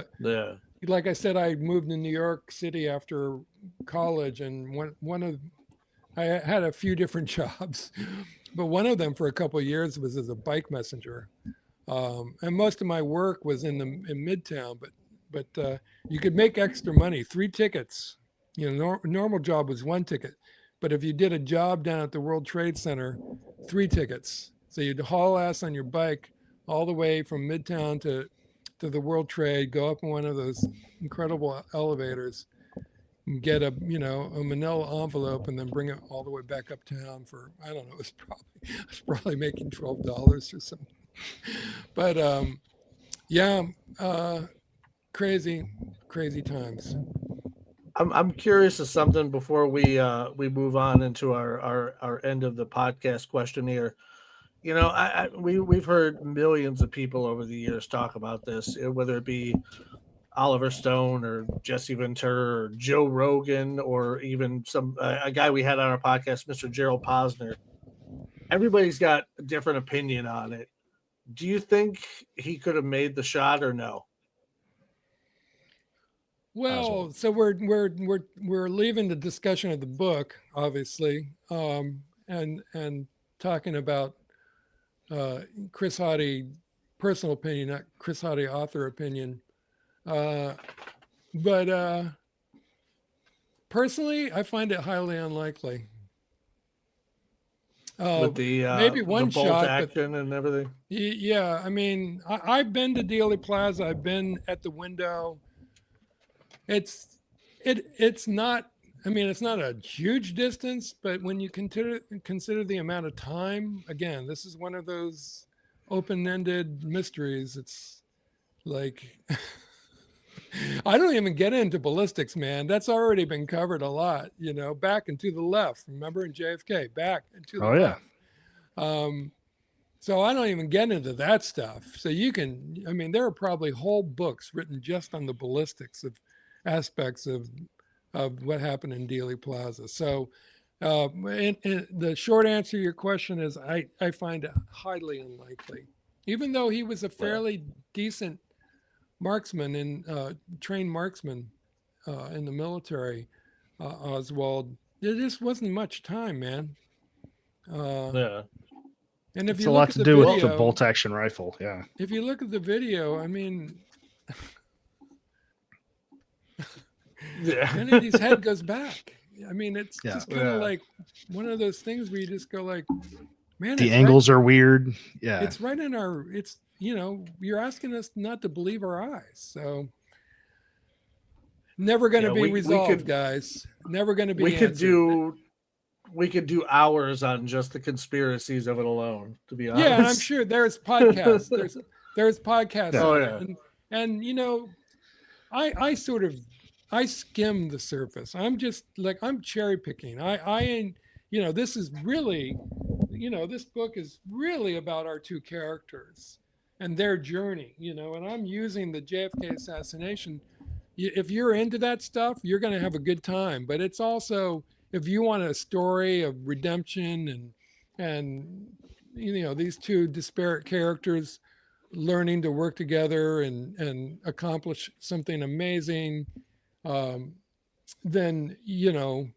like I said, I moved to New York City after college, and I had a few different jobs, but one of them for a couple of years was as a bike messenger, and most of my work was in Midtown. But you could make extra money. 3 tickets. Normal job was 1 ticket, but if you did a job down at the World Trade Center, 3 tickets. So you'd haul ass on your bike all the way from Midtown to the World Trade, go up in one of those incredible elevators, and get a manila envelope, and then bring it all the way back uptown for, I don't know, I was probably making $12 or something. But crazy times. I'm curious of something before we move on into our end of the podcast questionnaire. You know, we've heard millions of people over the years talk about this, whether it be Oliver Stone or Jesse Ventura or Joe Rogan or even a guy we had on our podcast, Mr. Gerald Posner. Everybody's got a different opinion on it. Do you think he could have made the shot or no? Well, so we're leaving the discussion of the book, obviously, and talking about Chris Hauty personal opinion, not Chris Hauty author opinion. But personally, I find it highly unlikely. With the maybe one the bolt shot, action and everything. Yeah, I mean, I've been to Dealey Plaza. I've been at the window. It's not. I mean, it's not a huge distance, but when you consider the amount of time, again, this is one of those open-ended mysteries. It's like I don't even get into ballistics, man. That's already been covered a lot, you know, back and to the left. Remember in JFK, back and to the left. So I don't even get into that stuff. So you can, I mean, there are probably whole books written just on the ballistics of aspects of what happened in Dealey Plaza. So and the short answer to your question is I find it highly unlikely. Even though he was a fairly decent marksman and trained marksman in the military, Oswald, there just wasn't much time, man. Yeah. And if it's you a look lot at to the do video, with the bolt action rifle. Yeah. If you look at the video, I mean, Kennedy's head goes back. I mean, it's just kind of like one of those things where you just go like, man, the angles are weird. Yeah. It's right in our, it's, you know, you're asking us not to believe our eyes. So never going to be resolved, guys. Never going to be answered. We could do hours on just the conspiracies of it alone, to be honest. Yeah, and I'm sure there's podcasts. There's podcasts. Oh, yeah. And you know, I skim the surface. I'm just like, I'm cherry picking. I you know, this is really, you know, this book is really about our two characters and their journey, you know, and I'm using the JFK assassination. If you're into that stuff, you're going to have a good time. But it's also, if you want a story of redemption and you know, these two disparate characters learning to work together and accomplish something amazing, then, you know,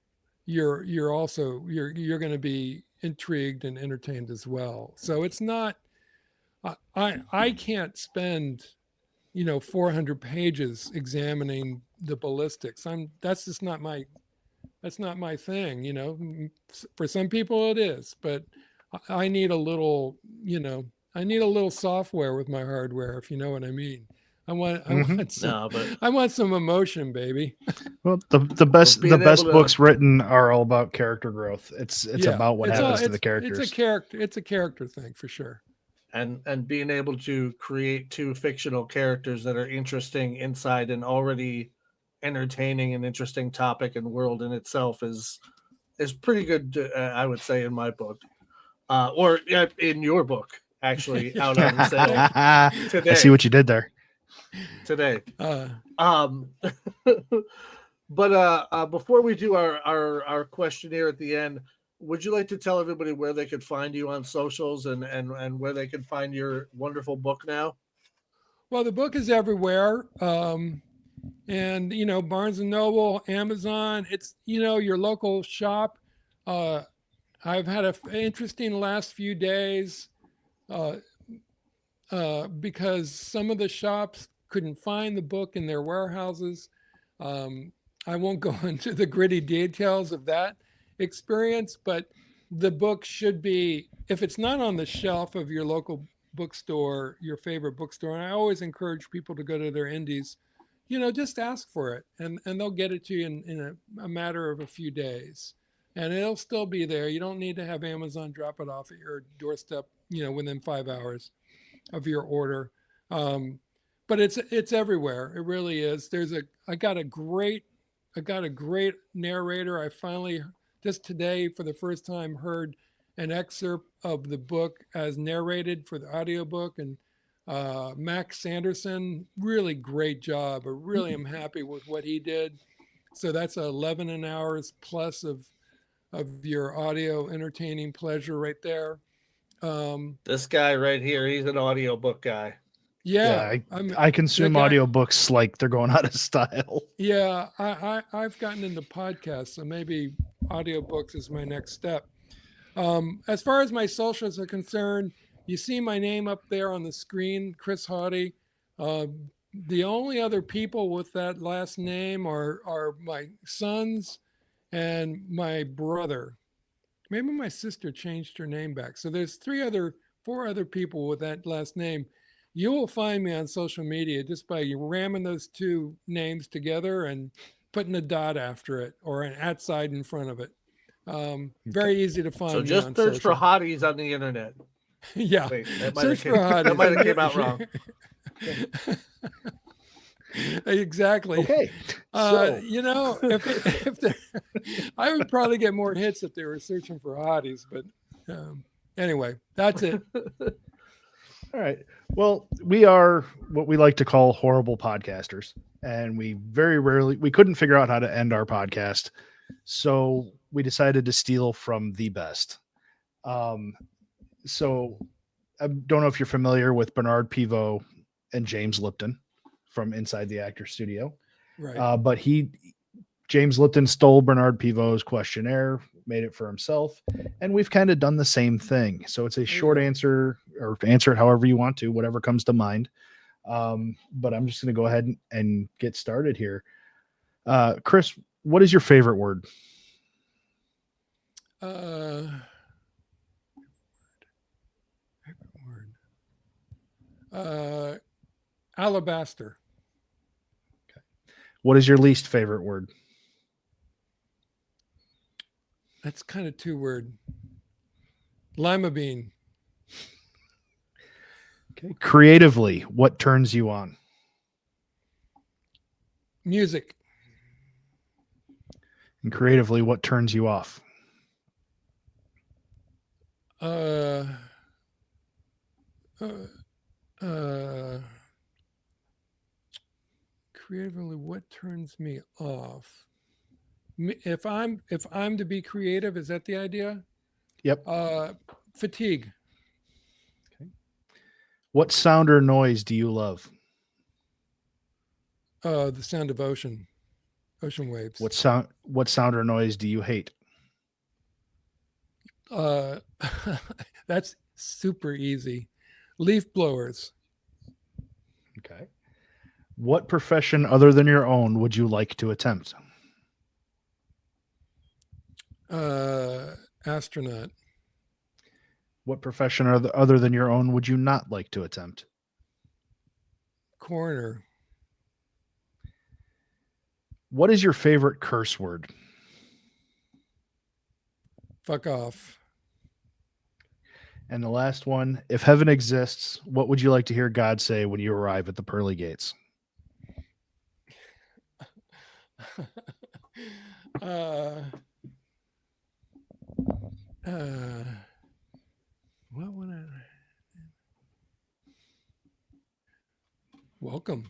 you're going to be intrigued and entertained as well. So it's not, I can't spend, you know, 400 pages examining the ballistics. That's just not my thing, you know. For some people it is, but I need a little, you know, I need a little software with my hardware, if you know what I mean. I want some emotion, baby. Well, the best books written are all about character growth. It's about what happens to the characters. It's a character thing for sure. And being able to create two fictional characters that are interesting inside an already entertaining and interesting topic and world in itself is pretty good, I would say, in my book, or in your book, actually, out on sale today. I see what you did there. Today. But before we do our questionnaire at the end, would you like to tell everybody where they could find you on socials and where they can find your wonderful book now? Well, the book is everywhere. And, you know, Barnes & Noble, Amazon, it's, you know, your local shop. I've had an interesting last few days because some of the shops couldn't find the book in their warehouses. I won't go into the gritty details of that experience, but the book should be, if it's not on the shelf of your local bookstore, your favorite bookstore, and I always encourage people to go to their indies, you know, just ask for it and they'll get it to you in a matter of a few days, and it'll still be there. You don't need to have Amazon drop it off at your doorstep, you know, within 5 hours of your order. But it's everywhere. It really is. I got a great I got a great narrator. I finally just today for the first time heard an excerpt of the book as narrated for the audiobook, and Max Sanderson, really great job. I really am happy with what he did. So that's 11 hours plus of your audio entertaining pleasure right there. This guy right here, he's an audiobook guy. Yeah, I consume audiobooks like they're going out of style. Yeah, I've gotten into podcasts, so maybe audiobooks is my next step. As far as my socials are concerned, you see my name up there on the screen, Chris Hauty. The only other people with that last name are my sons and my brother. Maybe my sister changed her name back. So there's 4 other people with that last name. You will find me on social media just by ramming those 2 names together and putting a dot after it or an @ sign in front of it. Very easy to find. So just search for Hotties on the internet. Yeah, wait, search for Hotties. That might have came out wrong. Exactly. Okay. So. If I would probably get more hits if they were searching for hotties, but anyway, that's it. All right. Well, we are what we like to call horrible podcasters, and we couldn't figure out how to end our podcast, so we decided to steal from the best. So I don't know if you're familiar with Bernard Pivot and James Lipton from Inside the Actor Studio. Right. But James Lipton stole Bernard Pivot's questionnaire, made it for himself, and we've kind of done the same thing. So it's a short answer, or answer it however you want to, whatever comes to mind. But I'm just going to go ahead and get started here. Chris, what is your favorite word? Alabaster. Okay. What is your least favorite word? That's kind of 2-word. Lima bean. Okay. Creatively, what turns you on? Music. And creatively, what turns you off? Creatively, what turns me off? If I'm to be creative, is that the idea? Yep. Fatigue. Okay. What sound or noise do you love? The sound of ocean waves. What sound or noise do you hate? That's super easy. Leaf blowers. Okay. What profession other than your own would you like to attempt? Astronaut. What profession other than your own would you not like to attempt? Coroner. What is your favorite curse word? Fuck off. And the last one, if heaven exists, what would you like to hear God say when you arrive at the pearly gates? What would I? Welcome.